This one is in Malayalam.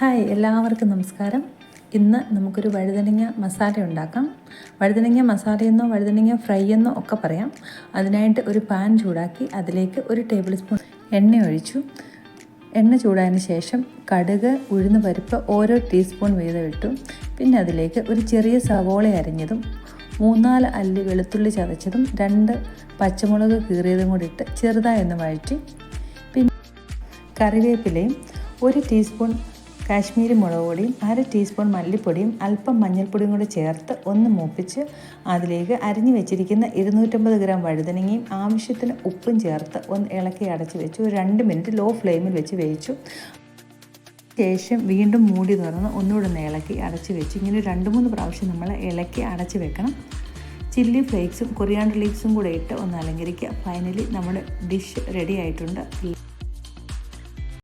ഹായ്, എല്ലാവർക്കും നമസ്കാരം. ഇന്ന് നമുക്കൊരു വഴുതനങ്ങ മസാല ഉണ്ടാക്കാം. വഴുതനങ്ങ മസാലയെന്നോ വഴുതനങ്ങ ഫ്രൈ എന്നോ ഒക്കെ പറയാം. അതിനായിട്ട് ഒരു പാൻ ചൂടാക്കി അതിലേക്ക് 1 ടേബിൾ സ്പൂൺ എണ്ണ ഒഴിച്ചു. എണ്ണ ചൂടായതിന് ശേഷം കടുക്, ഉഴുന്ന് പരിപ്പ് ഓരോ ടീസ്പൂൺ വീതം ഇട്ടു. പിന്നെ അതിലേക്ക് ഒരു ചെറിയ സവോള അരിഞ്ഞതും 3-4 അല്ലി വെളുത്തുള്ളി ചതച്ചതും 2 പച്ചമുളക് കീറിയതും കൂടി ഇട്ട് ചെറുതായി ഒന്ന് വഴറ്റി. പിന്നെ കറിവേപ്പിലയും 1 ടീസ്പൂൺ കാശ്മീരി മുളക് പൊടിയും 1/2 ടീസ്പൂൺ മല്ലിപ്പൊടിയും അല്പം മഞ്ഞൾപ്പൊടിയും കൂടി ചേർത്ത് ഒന്ന് മൂപ്പിച്ച് അതിലേക്ക് അരിഞ്ഞു വെച്ചിരിക്കുന്ന 250 ഗ്രാം വഴുതനങ്ങയും ആവശ്യത്തിന് ഉപ്പും ചേർത്ത് ഒന്ന് ഇളക്കി അടച്ച് വെച്ചു. ഒരു 2 മിനിറ്റ് ലോ ഫ്ലെയിമിൽ വെച്ച് വേവിച്ചു. ശേഷം വീണ്ടും മൂടി തുറന്ന് ഒന്നുകൂടെ ഒന്ന് ഇളക്കി അടച്ച് വെച്ച് ഇങ്ങനെ 2-3 പ്രാവശ്യം നമ്മൾ ഇളക്കി അടച്ച് വെക്കണം. ചില്ലി ഫ്ലേക്സും കൊറിയാണ്ടർ ലീവ്സും കൂടെ ഇട്ട് ഒന്ന് അലങ്കരിക്കുക. ഫൈനലി നമ്മുടെ ഡിഷ് റെഡി ആയിട്ടുണ്ട്.